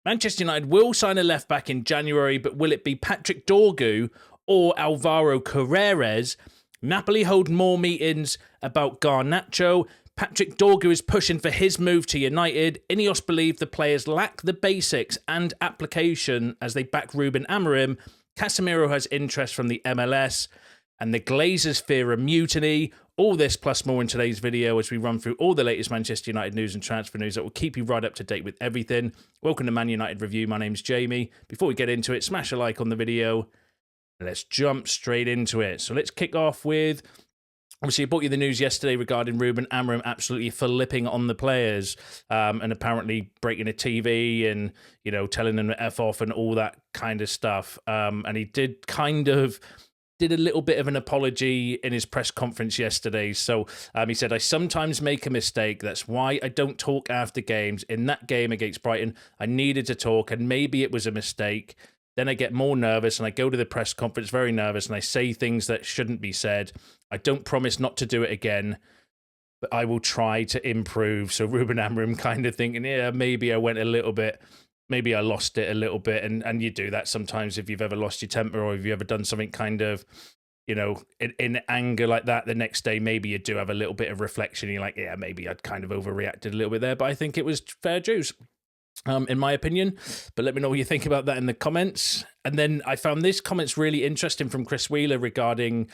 Manchester United will sign a left-back in January, but will it be Patrick Dorgu or Alvaro Carreras? Napoli hold more meetings about Garnacho. Patrick Dorgu is pushing for his move to United. INEOS believe the players lack the basics and application as they back Ruben Amorim. Casemiro has interest from the MLS. And the Glazers fear a mutiny. All this plus more in today's video as we run through all the latest Manchester United news and transfer news that will keep you right up to date with everything. Welcome to Man United Review. My name's Jamie. Before we get into it, smash a like on the video. Let's jump straight into it. So let's kick off with, obviously I brought you the news yesterday regarding Ruben Amorim absolutely flipping on the players and apparently breaking a TV and, you know, telling them to F off and all that kind of stuff. And he did a little bit of an apology in his press conference yesterday. So he said, I sometimes make a mistake. That's why I don't talk after games. In that game against Brighton, I needed to talk and maybe it was a mistake. Then I get more nervous and I go to the press conference very nervous and I say things that shouldn't be said. I don't promise not to do it again, but I will try to improve. So Ruben Amorim kind of thinking, yeah, maybe I went a little bit, maybe I lost it a little bit. And you do that sometimes if you've ever lost your temper or if you've ever done something kind of, you know, in anger like that, the next day, maybe you do have a little bit of reflection. You're like, yeah, maybe I'd kind of overreacted a little bit there, but I think it was fair dues, in my opinion. But let me know what you think about that in the comments. And then I found this comments really interesting from Chris Wheeler regarding,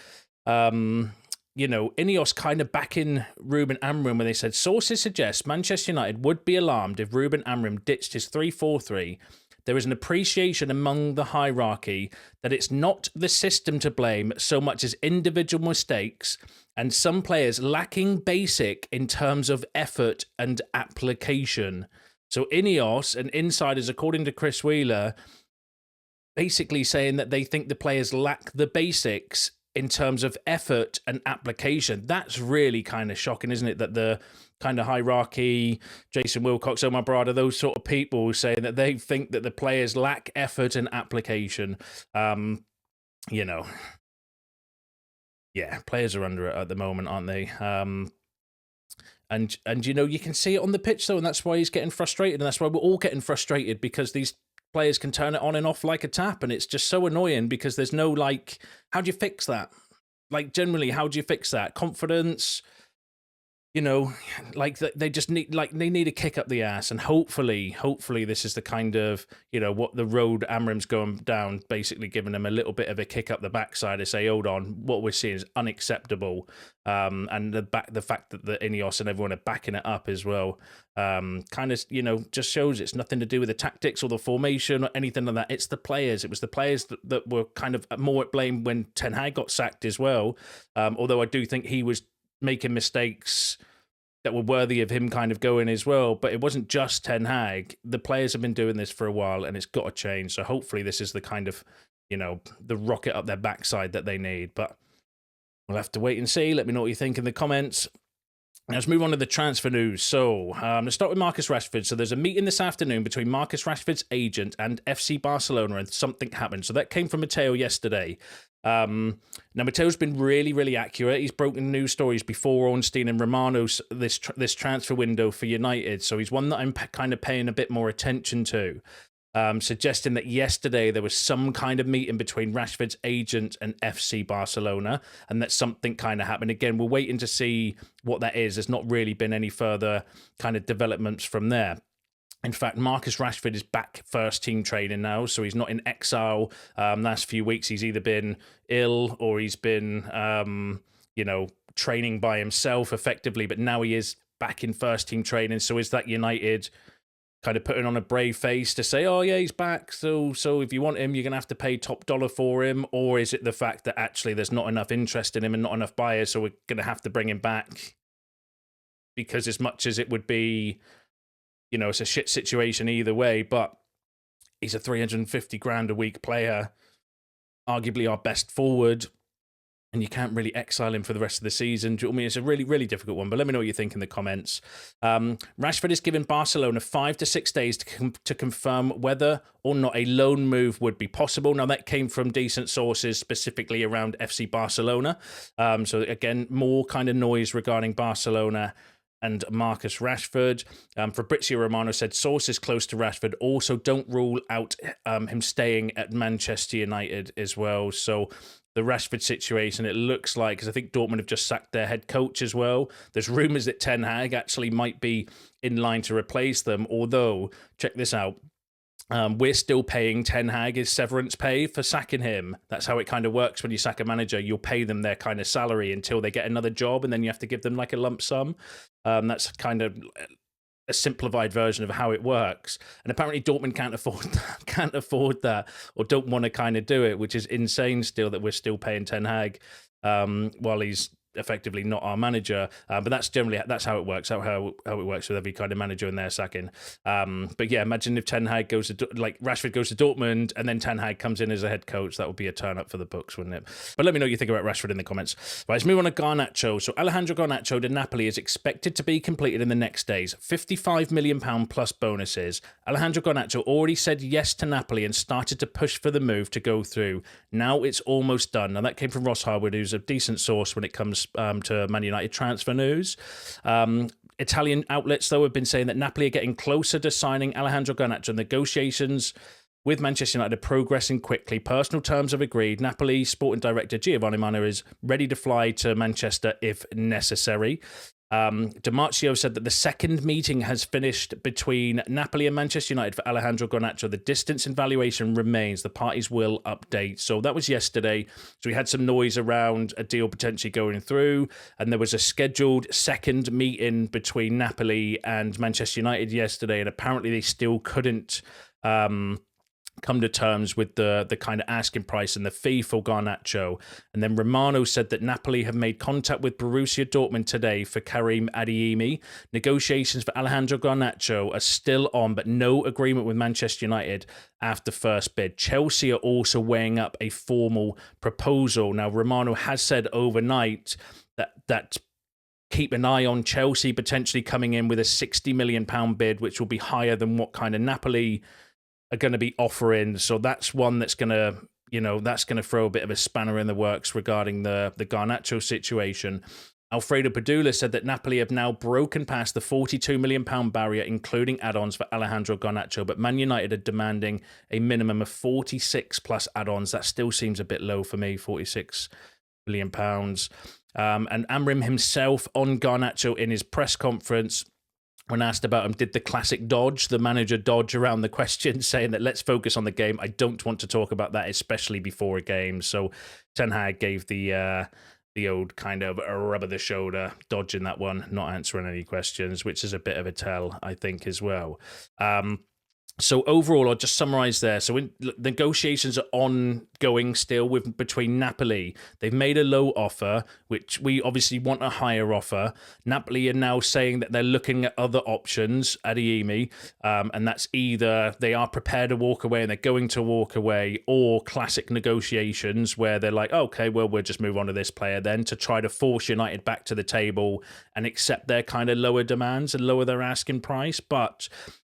you know, INEOS kind of backing Ruben Amorim when they said, sources suggest Manchester United would be alarmed if Ruben Amorim ditched his 3-4-3. There is an appreciation among the hierarchy that it's not the system to blame so much as individual mistakes and some players lacking basic in terms of effort and application. So INEOS and insiders, according to Chris Wheeler, basically saying that they think the players lack the basics in terms of effort and application. That's really kind of shocking, isn't it? That the kind of hierarchy, Jason Wilcox, Omar Brada, those sort of people saying that they think that the players lack effort and application. You know, yeah, players are under it at the moment, aren't they? And you know, you can see it on the pitch though, and that's why he's getting frustrated, and that's why we're all getting frustrated, because these players can turn it on and off like a tap, and it's just so annoying because there's no, like, how do you fix that? Like, generally, how do you fix that? Confidence, you know, like they just need, like, they need a kick up the ass, and hopefully this is the kind of, you know, what the road Amorim's going down, basically giving them a little bit of a kick up the backside to say, hold on, what we're seeing is unacceptable. And the fact that the INEOS and everyone are backing it up as well, kind of, you know, just shows it's nothing to do with the tactics or the formation or anything like that. It's the players. It was the players that were kind of more at blame when Ten Hag got sacked as well. Although I do think he was making mistakes that were worthy of him kind of going as well. But it wasn't just Ten Hag. The players have been doing this for a while and it's got to change. So hopefully this is the kind of, you know, the rocket up their backside that they need. But we'll have to wait and see. Let me know what you think in the comments. Now, let's move on to the transfer news. So let's start with Marcus Rashford. So there's a meeting this afternoon between Marcus Rashford's agent and FC Barcelona, and something happened. So that came from Matteo yesterday. Now, Matteo's been really accurate. He's broken news stories before Ornstein and Romano's this transfer window for United. So he's one that I'm kind of paying a bit more attention to. Suggesting that yesterday there was some kind of meeting between Rashford's agent and FC Barcelona, and that something kind of happened. Again, we're waiting to see what that is. There's not really been any further kind of developments from there. In fact, Marcus Rashford is back first team training now, so he's not in exile. Last few weeks, he's either been ill or he's been, you know, training by himself effectively, but now he is back in first team training. So is that United kind of putting on a brave face to say, oh yeah, he's back, so if you want him, you're going to have to pay top dollar for him? Or is it the fact that actually there's not enough interest in him and not enough buyers, so we're going to have to bring him back? Because as much as it would be, you know, it's a shit situation either way, but he's a 350 grand a week player, arguably our best forward, and you can't really exile him for the rest of the season. Do you know what I mean? It's a really difficult one, but let me know what you think in the comments. Rashford is given Barcelona 5 to 6 days to confirm whether or not a loan move would be possible. Now, that came from decent sources, specifically around FC Barcelona. So again, more kind of noise regarding Barcelona and Marcus Rashford. Fabrizio Romano said sources close to Rashford also don't rule out him staying at Manchester United as well. So the Rashford situation, it looks like, because I think Dortmund have just sacked their head coach as well. There's rumours that Ten Hag actually might be in line to replace them, although, check this out, we're still paying Ten Hag his severance pay for sacking him. That's how it kind of works when you sack a manager. You'll pay them their kind of salary until they get another job, and then you have to give them like a lump sum. That's kind of a simplified version of how it works. And apparently Dortmund can't afford that, or don't want to kind of do it, which is insane still that we're still paying Ten Hag while he's effectively not our manager, but that's how it works. How it works with every kind of manager in their sacking. But yeah, imagine if Ten Hag goes to Rashford goes to Dortmund and then Ten Hag comes in as a head coach. That would be a turn up for the books, wouldn't it? But let me know what you think about Rashford in the comments. Right, let's move on to Garnacho. So Alejandro Garnacho to Napoli is expected to be completed in the next days. £55 million plus bonuses. Alejandro Garnacho already said yes to Napoli and started to push for the move to go through. Now it's almost done. Now that came from Ross Harwood, who's a decent source when it comes to Man United transfer news. Italian outlets, though, have been saying that Napoli are getting closer to signing Alejandro Garnacho. Negotiations with Manchester United are progressing quickly. Personal terms have agreed. Napoli sporting director Giovanni Manna is ready to fly to Manchester if necessary. DiMarzio said that the second meeting has finished between Napoli and Manchester United for Alejandro Garnacho. The distance and valuation remains. The parties will update. So that was yesterday. So we had some noise around a deal potentially going through, and there was a scheduled second meeting between Napoli and Manchester United yesterday, and apparently they still couldn't come to terms with the kind of asking price and the fee for Garnacho. And then Romano said that Napoli have made contact with Borussia Dortmund today for Karim Adeyemi. Negotiations for Alejandro Garnacho are still on, but no agreement with Manchester United after first bid. Chelsea are also weighing up a formal proposal. Now, Romano has said overnight that keep an eye on Chelsea potentially coming in with a £60 million bid, which will be higher than what kind of Napoli are going to be offering. So that's one that's going to throw a bit of a spanner in the works regarding the Garnacho situation. Alfredo Padula said that Napoli have now broken past the £42 million barrier, including add-ons for Alejandro Garnacho, but Man United are demanding a minimum of 46 plus add-ons. That still seems a bit low for me, £46 million. And Amorim himself on Garnacho in his press conference, when asked about him, did the classic dodge, the manager dodge around the question, saying that let's focus on the game. I don't want to talk about that, especially before a game. So Ten Hag gave the old kind of rub of the shoulder, dodging that one, not answering any questions, which is a bit of a tell, I think, as well. So overall, I'll just summarise there. So negotiations are ongoing still between Napoli. They've made a low offer, which we obviously want a higher offer. Napoli are now saying that they're looking at other options, Adeyemi, and that's either they are prepared to walk away and they're going to walk away, or classic negotiations where they're like, okay, well, we'll just move on to this player then, to try to force United back to the table and accept their kind of lower demands and lower their asking price. But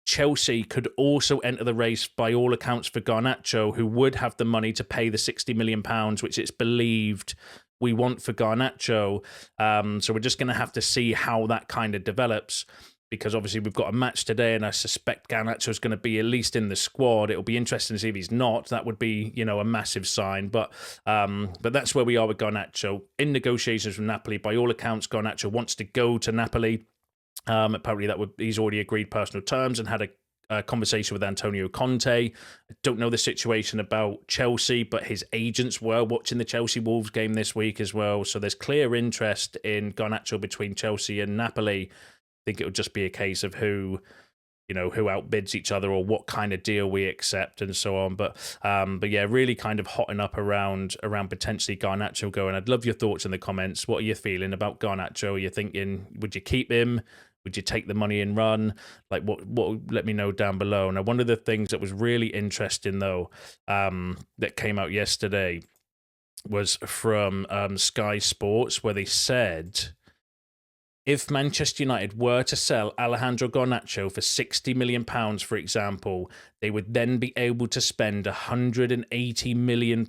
Chelsea could also enter the race by all accounts for Garnacho, who would have the money to pay the £60 million, which it's believed we want for Garnacho. So we're just going to have to see how that kind of develops, because obviously we've got a match today and I suspect Garnacho is going to be at least in the squad. It'll be interesting to see if he's not. That would be, a massive sign. But that's where we are with Garnacho. In negotiations with Napoli, by all accounts, Garnacho wants to go to Napoli. Apparently he's already agreed personal terms and had a conversation with Antonio Conte. I don't know the situation about Chelsea, but his agents were watching the Chelsea-Wolves game this week as well. So there's clear interest in Garnacho between Chelsea and Napoli. I think it would just be a case of who outbids each other or what kind of deal we accept and so on. But yeah, really kind of hotting up around potentially Garnacho going. I'd love your thoughts in the comments. What are you feeling about Garnacho? Are you thinking, would you keep him? Would you take the money and run? Like, what? Let me know down below. Now, one of the things that was really interesting, though, that came out yesterday was from Sky Sports, where they said, if Manchester United were to sell Alejandro Garnacho for £60 million, for example, they would then be able to spend £180 million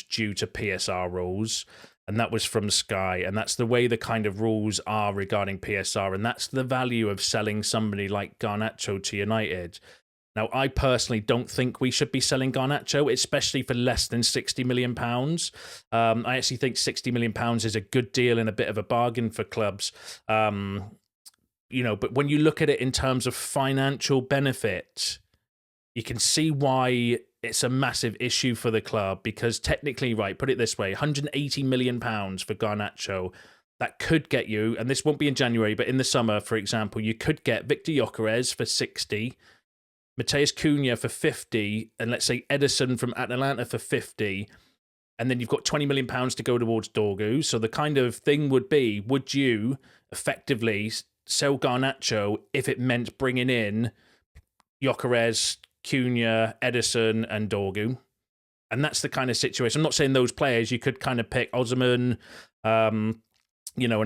due to PSR rules. and that was from Sky, and that's the way the kind of rules are regarding PSR, and that's the value of selling somebody like Garnacho to United. Now, I personally don't think we should be selling Garnacho, especially for less than £60 million. I actually think £60 million is a good deal and a bit of a bargain for clubs. But when you look at it in terms of financial benefit, you can see why it's a massive issue for the club, because technically, right, put it this way, £180 million for Garnacho, that could get you, and this won't be in January, but in the summer, for example, you could get Victor Gyökeres for 60, Mateus Cunha for 50, and let's say Ederson from Atalanta for 50, and then you've got £20 million to go towards Dorgu. So the kind of thing would be, would you effectively sell Garnacho if it meant bringing in Gyökeres, Cunha, Ederson, and Dorgu? And that's the kind of situation. I'm not saying those players. You could kind of pick Osman, and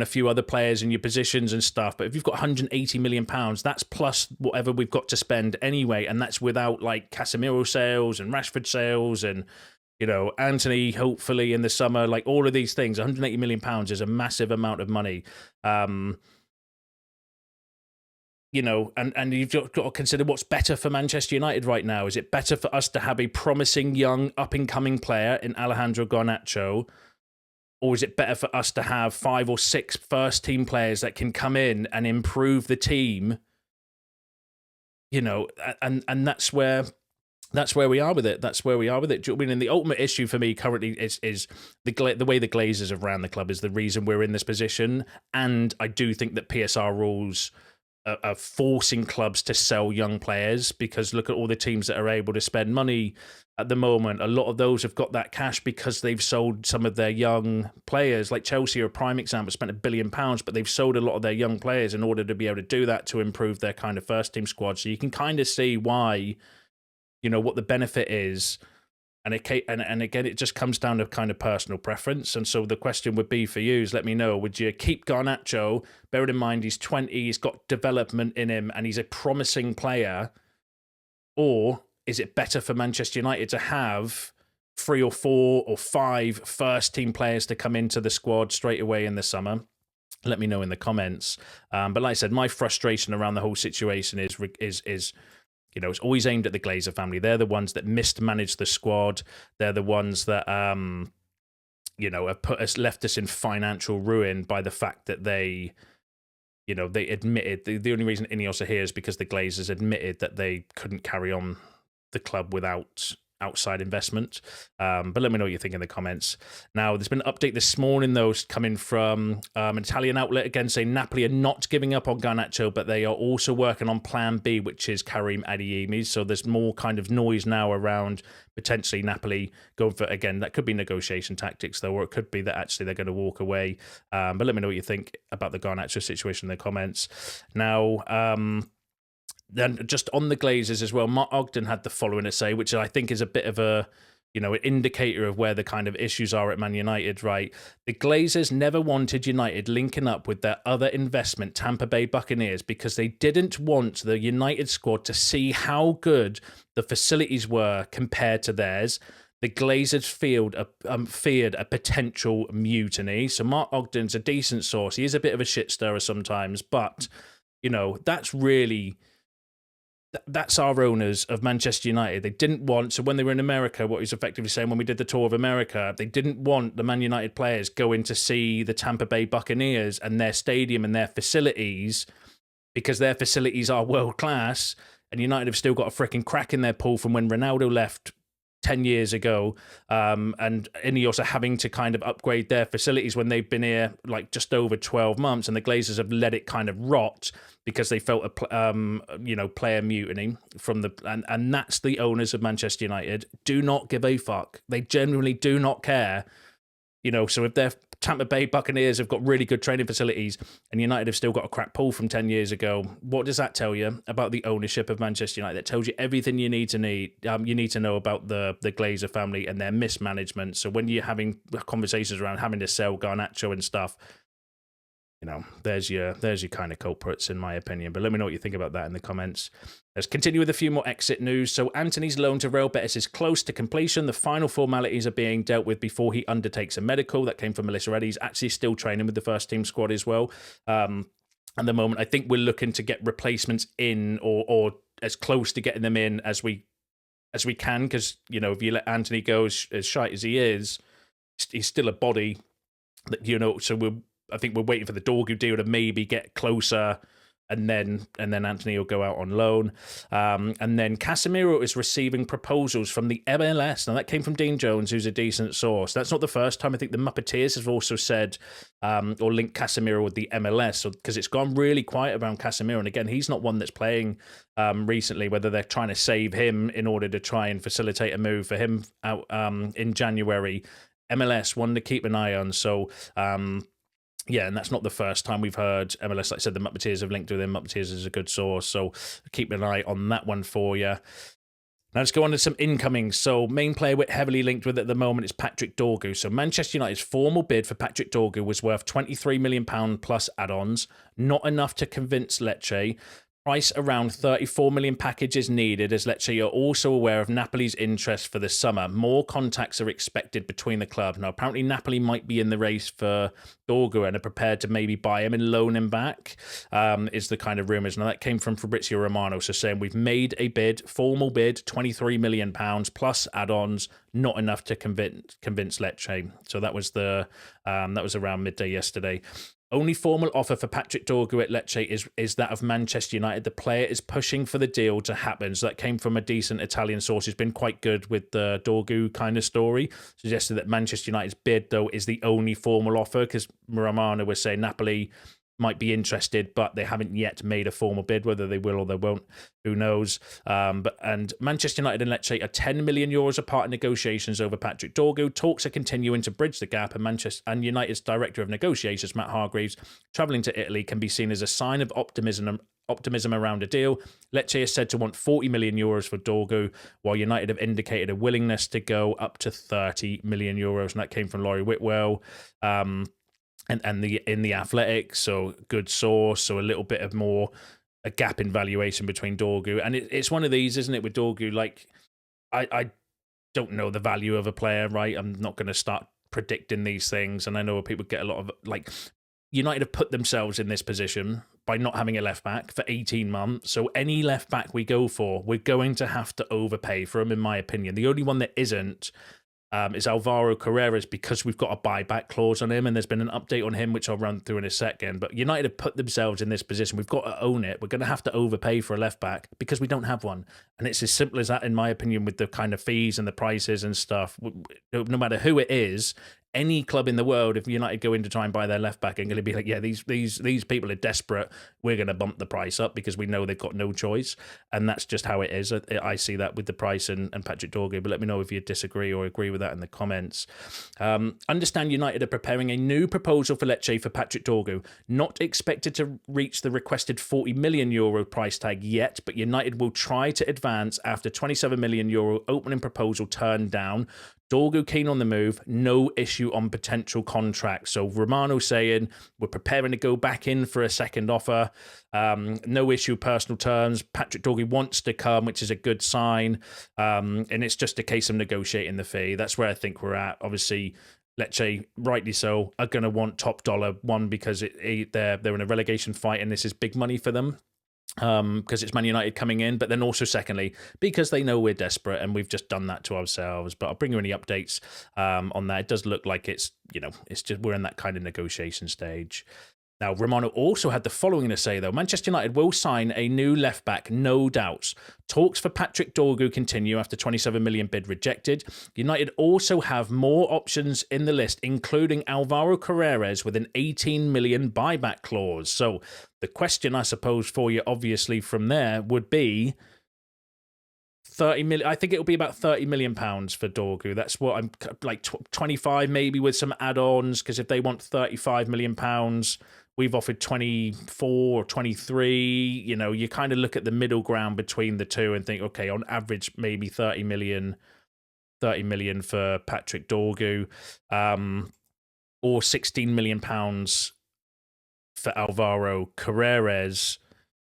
a few other players in your positions and stuff. But if you've got £180 million, that's plus whatever we've got to spend anyway. And that's without like Casemiro sales and Rashford sales and, Anthony, hopefully in the summer, like all of these things. £180 million is a massive amount of money. And you've got to consider what's better for Manchester United right now. Is it better for us to have a promising young up-and-coming player in Alejandro Garnacho, or is it better for us to have 5 or 6 first-team players that can come in and improve the team? And that's where we are with it. That's where we are with it. Do you know what I mean? And the ultimate issue for me currently is the way the Glazers have ran the club is the reason we're in this position. And I do think that PSR rules are forcing clubs to sell young players, because look at all the teams that are able to spend money at the moment. A lot of those have got that cash because they've sold some of their young players. Like Chelsea are a prime example, spent £1 billion, but they've sold a lot of their young players in order to be able to do that, to improve their kind of first team squad. So you can kind of see why, what the benefit is. And again, it just comes down to kind of personal preference. And so the question would be for you is, let me know, would you keep Garnacho, bearing in mind he's 20, he's got development in him, and he's a promising player? Or is it better for Manchester United to have 3 or 4 or 5 first-team players to come into the squad straight away in the summer? Let me know in the comments. But like I said, my frustration around the whole situation is it's always aimed at the Glazer family. They're the ones that mismanaged the squad. They're the ones that, have left us in financial ruin by the fact that they admitted, the only reason INEOS are here is because the Glazers admitted that they couldn't carry on the club without outside investment. But let me know what you think in the comments. Now, there's been an update this morning, though, coming from an Italian outlet, again, saying Napoli are not giving up on Garnacho, but they are also working on plan B, which is Karim Adeyemi. So there's more kind of noise now around potentially Napoli going for, again, that could be negotiation tactics, though, or it could be that actually they're going to walk away. But let me know what you think about the Garnacho situation in the comments. Now, then just on the Glazers as well, Mark Ogden had the following to say, which I think is a bit of an indicator of where the kind of issues are at Man United, right? The Glazers never wanted United linking up with their other investment, Tampa Bay Buccaneers, because they didn't want the United squad to see how good the facilities were compared to theirs. The Glazers feared a potential mutiny. So Mark Ogden's a decent source. He is a bit of a shit stirrer sometimes, but, that's our owners of Manchester United. They didn't want, so when they were in America, what he's effectively saying, when we did the tour of America, they didn't want the Man United players going to see the Tampa Bay Buccaneers and their stadium and their facilities, because their facilities are world class, and United have still got a freaking crack in their pool from when Ronaldo left 10 years ago, and INEOS are having to kind of upgrade their facilities when they've been here like just over 12 months, and the Glazers have let it kind of rot because they felt a player mutiny from the and that's the owners of Manchester United do not give a fuck. They genuinely do not care. So if their Tampa Bay Buccaneers have got really good training facilities and United have still got a crack pool from 10 years ago, what does that tell you about the ownership of Manchester United? That tells you everything you need to know about the Glazer family and their mismanagement. So when you're having conversations around having to sell Garnacho and stuff, there's your kind of culprits, in my opinion. But let me know what you think about that in the comments. Let's continue with a few more exit news. So Antony's loan to Real Betis is close to completion. The final formalities are being dealt with before he undertakes a medical. That came from Melissa Reddy. He's actually still training with the first team squad as well. At the moment, I think we're looking to get replacements in or as close to getting them in as we can, because, if you let Antony go as shite as he is, he's still a body that, so I think we're waiting for the Dorgu deal to maybe get closer, and then Antony will go out on loan. And then Casemiro is receiving proposals from the MLS. Now, that came from Dean Jones, who's a decent source. That's not the first time. I think the Muppeteers have also said or linked Casemiro with the MLS, because it's gone really quiet around Casemiro. And again, he's not one that's playing recently, whether they're trying to save him in order to try and facilitate a move for him out in January. MLS, one to keep an eye on. So, yeah, and that's not the first time we've heard MLS. Like I said, the Muppeteers have linked to them. Muppeteers is a good source, so keep an eye on that one for you. Now let's go on to some incomings. So main player we're heavily linked with at the moment is Patrick Dorgu. So Manchester United's formal bid for Patrick Dorgu was worth £23 million plus add-ons. Not enough to convince Lecce. Price around 34 million package is needed, as Lecce are also aware of Napoli's interest for the summer. More contacts are expected between the club. Now, apparently Napoli might be in the race for Dorgu and are prepared to maybe buy him and loan him back, is the kind of rumours. Now, that came from Fabrizio Romano, so saying we've made a bid, formal bid, £23 million plus add-ons, not enough to convince Lecce. So that was that was around midday yesterday. Only formal offer for Patrick Dorgu at Lecce is that of Manchester United. The player is pushing for the deal to happen. So that came from a decent Italian source who's been quite good with the Dorgu kind of story. Suggested that Manchester United's bid, though, is the only formal offer, because Romano was saying Napoli might be interested, but they haven't yet made a formal bid. Whether they will or they won't, who knows? And Manchester United and Lecce are €10 million apart in negotiations over Patrick Dorgu. Talks are continuing to bridge the gap, and Manchester and United's director of negotiations, Matt Hargreaves, travelling to Italy can be seen as a sign of optimism around a deal. Lecce is said to want €40 million for Dorgu, while United have indicated a willingness to go up to €30 million, and that came from Laurie Whitwell. And in the Athletic, so good source, so a little bit of a gap in valuation between Dorgu. And it's one of these, isn't it, with Dorgu? Like, I don't know the value of a player, right? I'm not going to start predicting these things. And I know people get a lot of, like, United have put themselves in this position by not having a left back for 18 months. So any left back we go for, we're going to have to overpay for him, in my opinion. The only one that isn't is Alvaro Carreras, because we've got a buyback clause on him, and there's been an update on him, which I'll run through in a second. But United have put themselves in this position. We've got to own it. We're going to have to overpay for a left back because we don't have one. And it's as simple as that, in my opinion, with the kind of fees and the prices and stuff. No matter who it is, any club in the world, if United go in to try and buy their left back, are going to be like, yeah, these people are desperate. We're going to bump the price up because we know they've got no choice. And that's just how it is. I see that with the price and Patrick Dorgu, but let me know if you disagree or agree with that in the comments. Understand United are preparing a new proposal for Lecce for Patrick Dorgu. Not expected to reach the requested €40 million price tag yet, but United will try to advance after €27 million opening proposal turned down. Dorgu keen on the move, no issue on potential contracts. So Romano saying we're preparing to go back in for a second offer. No issue personal terms. Patrick Dorgu wants to come, which is a good sign. And it's just a case of negotiating the fee. That's where I think we're at. Obviously, Lecce, rightly so, are going to want top dollar. One, because they're in a relegation fight and this is big money for them. Because it's Man United coming in, but then also secondly, because they know we're desperate and we've just done that to ourselves. But I'll bring you any updates on that. It does look like it's just we're in that kind of negotiation stage. Now, Romano also had the following to say, though. Manchester United will sign a new left-back, no doubts. Talks for Patrick Dorgu continue after 27 million bid rejected. United also have more options in the list, including Alvaro Carreras with an 18 million buyback clause. So the question, I suppose, for you, obviously, from there would be 30 million. I think it will be about 30 million pounds for Dorgu. That's what I'm like 25 maybe with some add-ons, because if they want 35 million pounds, we've offered 24 or 23. You kind of look at the middle ground between the two and think, okay, on average, maybe 30 million for Patrick Dorgu, or 16 million pounds for Alvaro Carreras.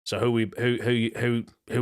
So who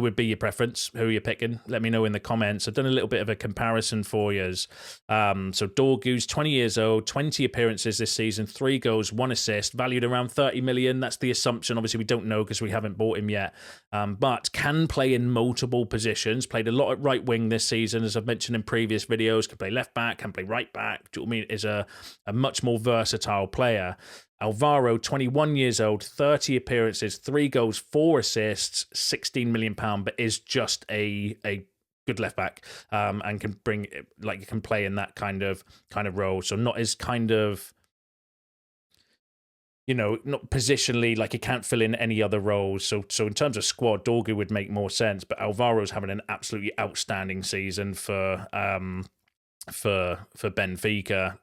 would be your preference? Who are you picking? Let me know in the comments. I've done a little bit of a comparison for you. So Dorgu's 20 years old, 20 appearances this season, 3 goals, 1 assist, valued around 30 million. That's the assumption. Obviously, we don't know because we haven't bought him yet. But can play in multiple positions. Played a lot at right wing this season, as I've mentioned in previous videos. Can play left back, can play right back. Do you know what I mean? Is a much more versatile player. Alvaro, 21 years old, 30 appearances, 3 goals, 4 assists, £16 million, but is just a good left back, and can bring, like, you can play in that kind of role. So not as kind of, you know, not positionally, like he can't fill in any other roles. So in terms of squad, Dorgu would make more sense, but Alvaro's having an absolutely outstanding season for Benfica.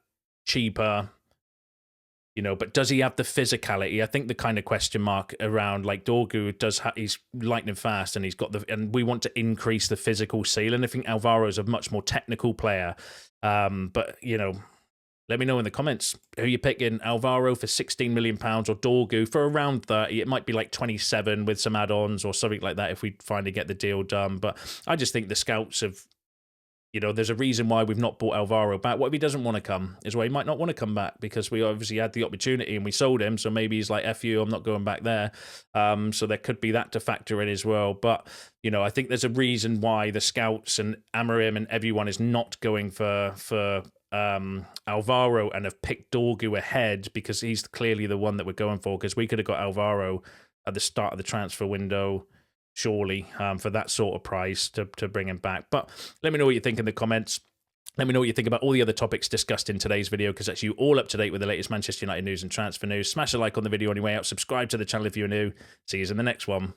Cheaper. You know, but does he have the physicality? I think the kind of question mark around, like, Dorgu he's lightning fast, and and we want to increase the physical ceiling. I think Alvaro's a much more technical player. But, you know, let me know in the comments who you're picking. Alvaro for £16 million or Dorgu for around 30. It might be like 27 with some add-ons or something like that if we finally get the deal done. But I just think the scouts have, you know, there's a reason why we've not bought Alvaro back. What if he doesn't want to come? Is why he might not want to come back, because we obviously had the opportunity and we sold him. So maybe he's like, F you, I'm not going back there. So there could be that to factor in as well. But, you know, I think there's a reason why the scouts and Amorim and everyone is not going for Alvaro and have picked Dorgu ahead, because he's clearly the one that we're going for, because we could have got Alvaro at the start of the transfer window, surely, for that sort of price to bring him back. But let me know what you think in the comments. Let me know what you think about all the other topics discussed in today's video, because that's you all up to date with the latest Manchester United news and transfer news. Smash a like on the video on your way out. Subscribe to the channel if you're new. See you in the next one.